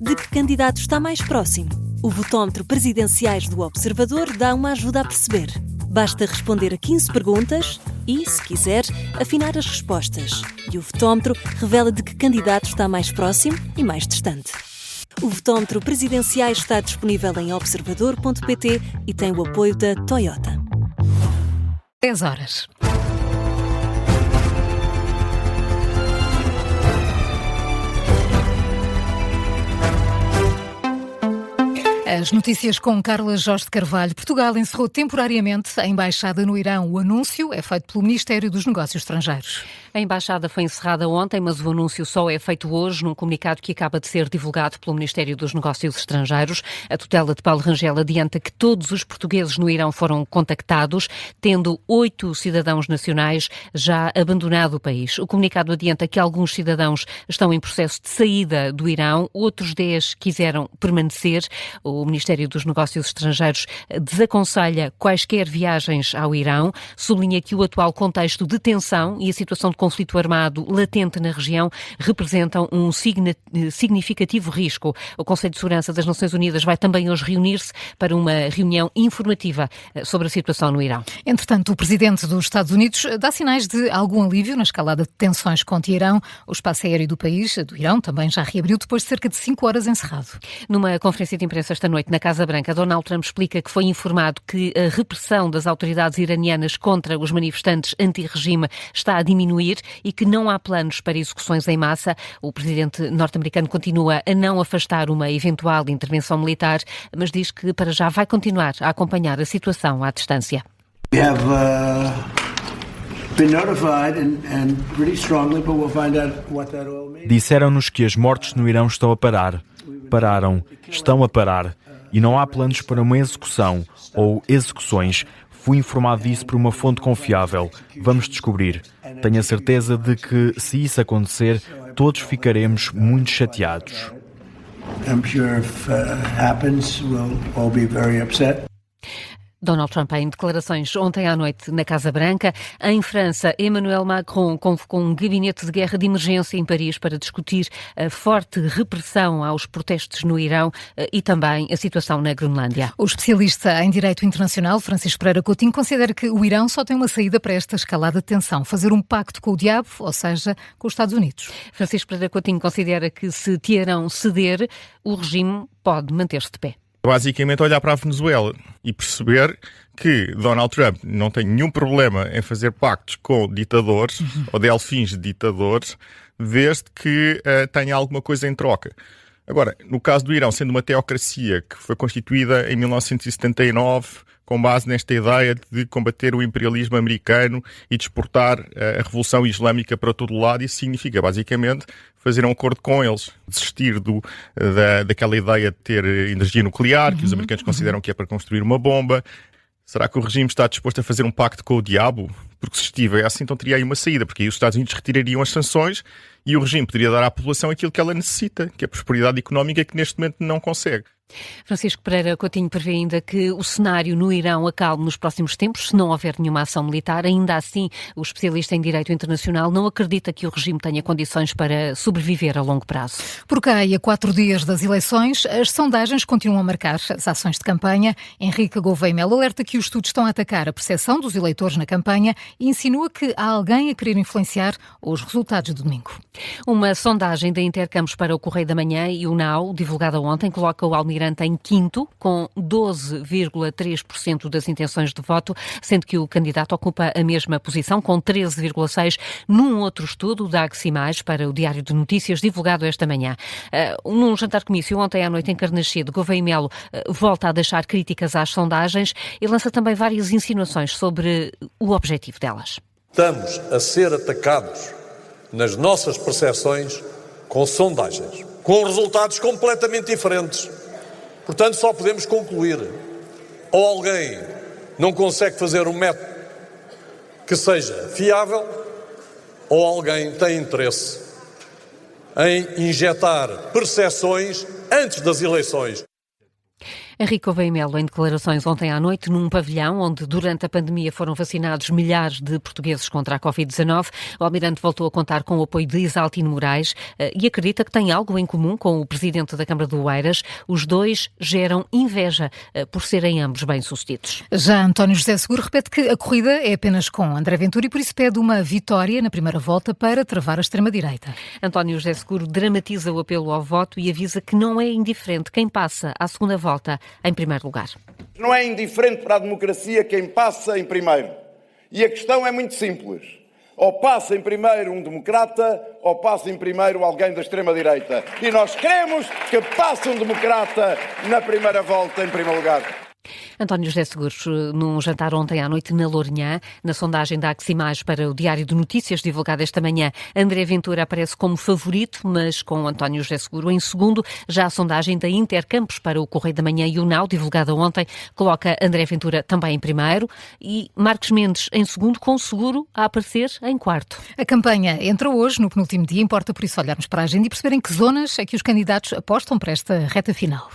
de que candidato está mais próximo. O votómetro Presidenciais do Observador dá uma ajuda a perceber. Basta responder a 15 perguntas e, se quiser, afinar as respostas. E o votómetro revela de que candidato está mais próximo e mais distante. O votómetro Presidenciais está disponível em observador.pt e tem o apoio da Toyota. 10 horas. As notícias com Carla Jorge de Carvalho. Portugal encerrou temporariamente a embaixada no Irão. O anúncio é feito pelo Ministério dos Negócios Estrangeiros. A embaixada foi encerrada ontem, mas o anúncio só é feito hoje, num comunicado que acaba de ser divulgado pelo Ministério dos Negócios Estrangeiros. A tutela de Paulo Rangel adianta que todos os portugueses no Irão foram contactados, tendo 8 cidadãos nacionais já abandonado o país. O comunicado adianta que alguns cidadãos estão em processo de saída do Irão, outros 10 quiseram permanecer. O Ministério dos Negócios Estrangeiros desaconselha quaisquer viagens ao Irão, sublinha que o atual contexto de tensão e a situação de conflito armado latente na região representam um significativo risco. O Conselho de Segurança das Nações Unidas vai também hoje reunir-se para uma reunião informativa sobre a situação no Irão. Entretanto, o presidente dos Estados Unidos dá sinais de algum alívio na escalada de tensões contra o Irão. O espaço aéreo do país, do Irão, também já reabriu depois de cerca de 5 horas encerrado. Numa conferência de imprensa esta noite na Casa Branca, Donald Trump explica que foi informado que a repressão das autoridades iranianas contra os manifestantes anti-regime está a diminuir e que não há planos para execuções em massa. O presidente norte-americano continua a não afastar uma eventual intervenção militar, mas diz que para já vai continuar a acompanhar a situação à distância. We have been notified and pretty strongly, but we'll find out what that all means. Disseram-nos que as mortes no Irão estão a parar. Pararam, estão a parar. E não há planos para uma execução ou execuções. Fui informado disso por uma fonte confiável. Vamos descobrir. Tenho a certeza de que, se isso acontecer, todos ficaremos muito chateados. I'm sure if happens, we'll all be very upset. Donald Trump em declarações ontem à noite na Casa Branca. Em França, Emmanuel Macron convocou um gabinete de guerra de emergência em Paris para discutir a forte repressão aos protestos no Irão e também a situação na Groenlândia. O especialista em Direito Internacional, Francisco Pereira Coutinho, considera que o Irão só tem uma saída para esta escalada de tensão: fazer um pacto com o diabo, ou seja, com os Estados Unidos. Francisco Pereira Coutinho considera que, se Teherão ceder, o regime pode manter-se de pé. Basicamente olhar para a Venezuela e perceber que Donald Trump não tem nenhum problema em fazer pactos com ditadores ou delfins de ditadores, desde que tenha alguma coisa em troca. Agora, no caso do Irão, sendo uma teocracia que foi constituída em 1979 com base nesta ideia de combater o imperialismo americano e de exportar a Revolução Islâmica para todo o lado, isso significa basicamente fazer um acordo com eles, desistir daquela ideia de ter energia nuclear, que os americanos consideram que é para construir uma bomba. Será que o regime está disposto a fazer um pacto com o diabo? Porque se estivesse, então teria aí uma saída, porque aí os Estados Unidos retirariam as sanções e o regime poderia dar à população aquilo que ela necessita, que é a prosperidade económica, que neste momento não consegue. Francisco Pereira Coutinho prevê ainda que o cenário no Irão acalme nos próximos tempos, se não houver nenhuma ação militar. Ainda assim, o especialista em Direito Internacional não acredita que o regime tenha condições para sobreviver a longo prazo. Por cá, e a 4 dias das eleições, as sondagens continuam a marcar as ações de campanha. Henrique Gouveia Melo alerta que os estudos estão a atacar a percepção dos eleitores na campanha e insinua que há alguém a querer influenciar os resultados do domingo. Uma sondagem da Intercampos para o Correio da Manhã e o NAU, divulgada ontem, coloca o Almirante em quinto, com 12,3% das intenções de voto, sendo que o candidato ocupa a mesma posição, com 13,6%, num outro estudo da Aximais para o Diário de Notícias, divulgado esta manhã. Num jantar-comício ontem à noite em Carnaxide, Gouveia Melo volta a deixar críticas às sondagens e lança também várias insinuações sobre o objetivo delas. Estamos a ser atacados nas nossas percepções com sondagens, com resultados completamente diferentes. Portanto, só podemos concluir: ou alguém não consegue fazer um método que seja fiável, ou alguém tem interesse em injetar percepções antes das eleições. Henrique Gouveia Melo, em declarações ontem à noite, num pavilhão onde durante a pandemia foram vacinados milhares de portugueses contra a Covid-19, o almirante voltou a contar com o apoio de Isaltino Moraes e acredita que tem algo em comum com o presidente da Câmara do Oeiras. Os dois geram inveja por serem ambos bem-sucedidos. Já António José Seguro repete que a corrida é apenas com André Ventura e por isso pede uma vitória na primeira volta para travar a extrema-direita. António José Seguro dramatiza o apelo ao voto e avisa que não é indiferente quem passa à segunda volta em primeiro lugar. Não é indiferente para a democracia quem passa em primeiro. E a questão é muito simples. Ou passa em primeiro um democrata, ou passa em primeiro alguém da extrema-direita. E nós queremos que passe um democrata na primeira volta em primeiro lugar. António José Seguro, num jantar ontem à noite na Lourinhã, na sondagem da Aximage para o Diário de Notícias, divulgada esta manhã, André Ventura aparece como favorito, mas com António José Seguro em segundo. Já a sondagem da Intercampos para o Correio da Manhã e o Now, divulgada ontem, coloca André Ventura também em primeiro e Marcos Mendes em segundo, com Seguro a aparecer em quarto. A campanha entra hoje, no penúltimo dia, importa por isso olharmos para a agenda e perceber em que zonas é que os candidatos apostam para esta reta final.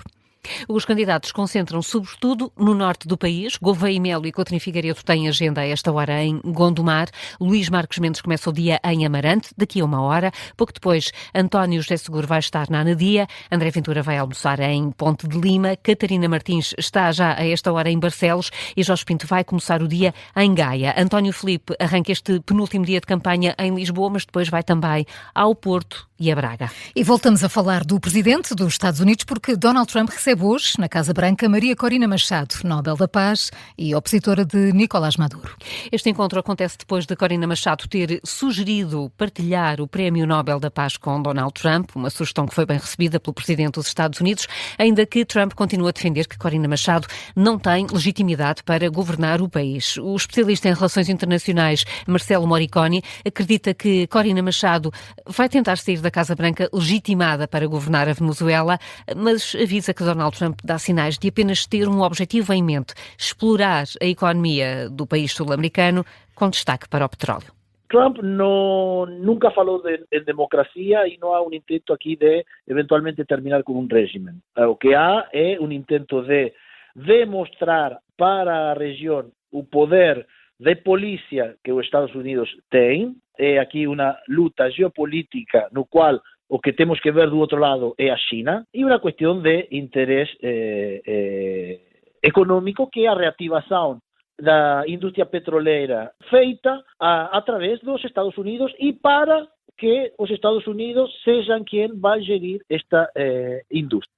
Os candidatos concentram-se sobretudo no norte do país. Gouveia Melo e Coutinho Figueiredo têm agenda a esta hora em Gondomar. Luís Marcos Mendes começa o dia em Amarante, daqui a uma hora. Pouco depois, António José Seguro vai estar na Anadia. André Ventura vai almoçar em Ponte de Lima. Catarina Martins está já a esta hora em Barcelos e Jorge Pinto vai começar o dia em Gaia. António Filipe arranca este penúltimo dia de campanha em Lisboa, mas depois vai também ao Porto e a Braga. E voltamos a falar do presidente dos Estados Unidos porque Donald Trump recebe hoje, na Casa Branca, Maria Corina Machado, Nobel da Paz e opositora de Nicolás Maduro. Este encontro acontece depois de Corina Machado ter sugerido partilhar o Prémio Nobel da Paz com Donald Trump, uma sugestão que foi bem recebida pelo presidente dos Estados Unidos, ainda que Trump continua a defender que Corina Machado não tem legitimidade para governar o país. O especialista em relações internacionais, Marcelo Moriconi, acredita que Corina Machado vai tentar sair da Casa Branca legitimada para governar a Venezuela, mas avisa que Donald Trump dá sinais de apenas ter um objetivo em mente: explorar a economia do país sul-americano, com destaque para o petróleo. Trump nunca falou de democracia e não há intento aqui de eventualmente terminar com régimen. O que há é intento de demonstrar para a região o poder de polícia que os Estados Unidos têm. É aqui uma luta geopolítica no qual o que temos que ver do outro lado é a China e uma questão de interesse econômico, que é a reativação da indústria petroleira feita através dos Estados Unidos e para que os Estados Unidos sejam quem vai gerir esta indústria.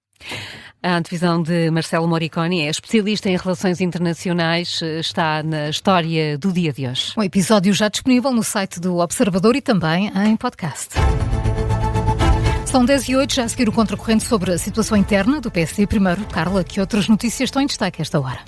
A antevisão de Marcelo Moriconi, é especialista em relações internacionais, está na história do dia de hoje. Um episódio já disponível no site do Observador e também em podcast. São 10h08, já a seguir o contracorrente sobre a situação interna do PSD. Primeiro, Carla, que outras notícias estão em destaque a esta hora?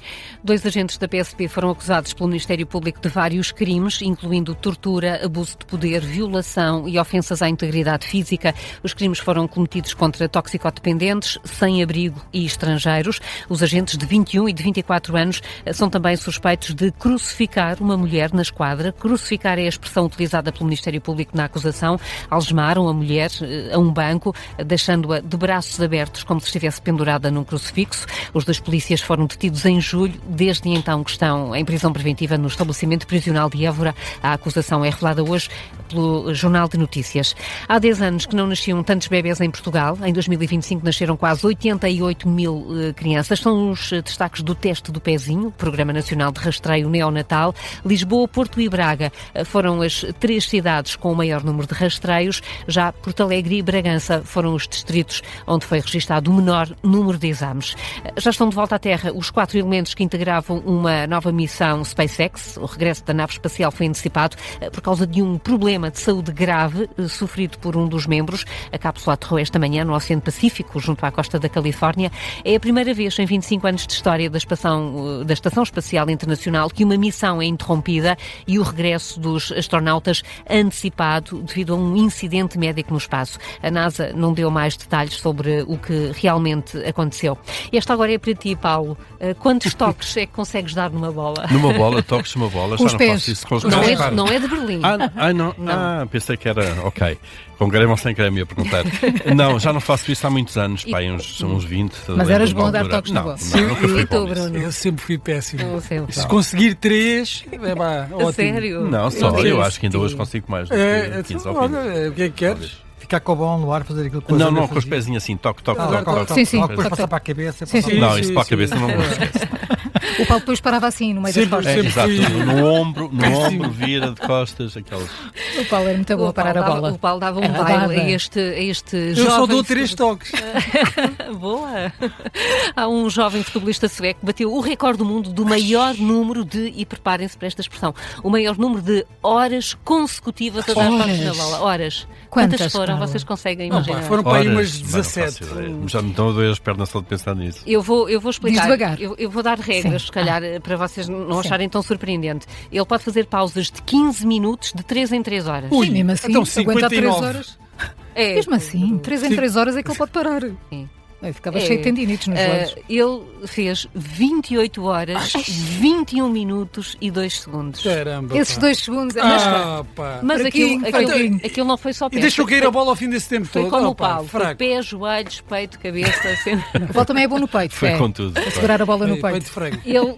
2 agentes da PSP foram acusados pelo Ministério Público de vários crimes, incluindo tortura, abuso de poder, violação e ofensas à integridade física. Os crimes foram cometidos contra toxicodependentes, sem-abrigo e estrangeiros. Os agentes de 21 e de 24 anos são também suspeitos de crucificar uma mulher na esquadra. Crucificar é a expressão utilizada pelo Ministério Público na acusação. Algemaram a mulher a um banco, deixando-a de braços abertos como se estivesse pendurada num crucifixo. Os 2 polícias foram detidos em julho. Desde então que estão em prisão preventiva no estabelecimento prisional de Évora. A acusação é revelada hoje pelo Jornal de Notícias. Há 10 anos que não nasciam tantos bebés em Portugal. Em 2025 nasceram quase 88 mil crianças. São os destaques do Teste do Pezinho, Programa Nacional de Rastreio Neonatal. Lisboa, Porto e Braga foram as 3 cidades com o maior número de rastreios. Já Porto Alegre e Bragança foram os distritos onde foi registado o menor número de exames. Já estão de volta à Terra os 4 elementos que integravam uma nova missão SpaceX. O regresso da nave espacial foi antecipado por causa de um problema de saúde grave sofrido por um dos membros. A cápsula aterrou esta manhã no Oceano Pacífico, junto à costa da Califórnia. É a primeira vez em 25 anos de história da Estação Espacial Internacional que uma missão é interrompida e o regresso dos astronautas antecipado devido a um incidente médico no espaço. A NASA não deu mais detalhes sobre o que realmente aconteceu. Esta agora é para ti, Paulo. Quantos toques é que consegues dar numa bola? Numa bola, toques uma bola, já os não pés. faço isso com os pés. Não é de Berlim. Não. Não. Pensei que era, ok, com creme ou sem creme, ia perguntar. Não, já não faço isso há muitos anos, uns 20. Mas eras bom a dar toques na bola. Nunca fui bom nisso. Bruno? Eu sempre fui péssimo. Sempre. Se conseguir 3, ótimo. Sério? Não, só, eu acho que ainda hoje consigo mais do que 15 ou 20. Olha, o que é que queres? Ficar com a bola no ar, fazer aquilo que Não, com os pezinhos assim, toque. Sim. Depois passar para a cabeça. Não, isso para a cabeça não esquece. O Paulo depois parava assim, no meio das costas. Exato, no ombro, vira de costas, aquelas. O Paulo era muito bom a parar a bola. O Paulo dava um baile a este jovem... Eu só dou 3 toques. Boa! Há um jovem futebolista sueco que bateu o recorde do mundo do maior número de, e preparem-se para esta expressão, o maior número de horas consecutivas a dar toques na bola. Horas. Quantas foram? Paulo? Vocês conseguem imaginar? Foram para aí umas 17. Já me estão a doer as pernas só de pensar nisso. Eu vou explicar. Diz devagar. Eu vou dar regras, se calhar, para vocês não acharem tão surpreendente. Ele pode fazer pausas de 15 minutos de 3 em 3 horas. Ui, mesmo assim, então aguentar 3 59. horas. Mesmo assim, 3 em 3 horas é que ele pode parar. Sim. Eu ficava cheio de tendinites nos joelhos. Ele fez 28 horas, 21 minutos e 2 segundos. Caramba. Esses 2 segundos. Mas aquilo não foi só pé. E deixou cair a bola ao fim desse tempo foi todo. como o Paulo. Foi pé, joelhos, peito, cabeça. O Paulo também é bom no peito. Foi com tudo. Segurar a bola no peito. Peito frango. Ele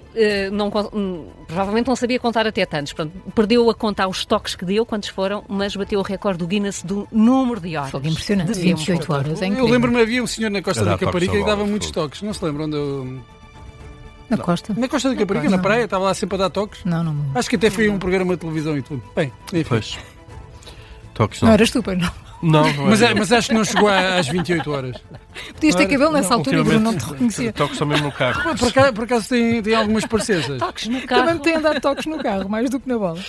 provavelmente não sabia contar até tantos. Pronto, perdeu a contar os toques que deu, quantos foram, mas bateu o recorde do Guinness do número de horas. Foi impressionante. 28 horas. É Eu lembro-me, havia um senhor na Costa da Caparica que dava muitos toques. Não se lembram Na Costa? Na Costa da Caparica, na praia, estava lá sempre a dar toques. Não. Acho que até foi um programa de televisão e tudo. Bem, enfim. Pois. Toques não eras tu, pois não. Não, mas acho que não chegou às 28 horas. Podias ter cabelo nessa altura e o Bruno não te reconhecia. Toques só mesmo no carro. Por acaso tem algumas parecenças. Toques no carro. Também tem a dar toques no carro, mais do que na bola.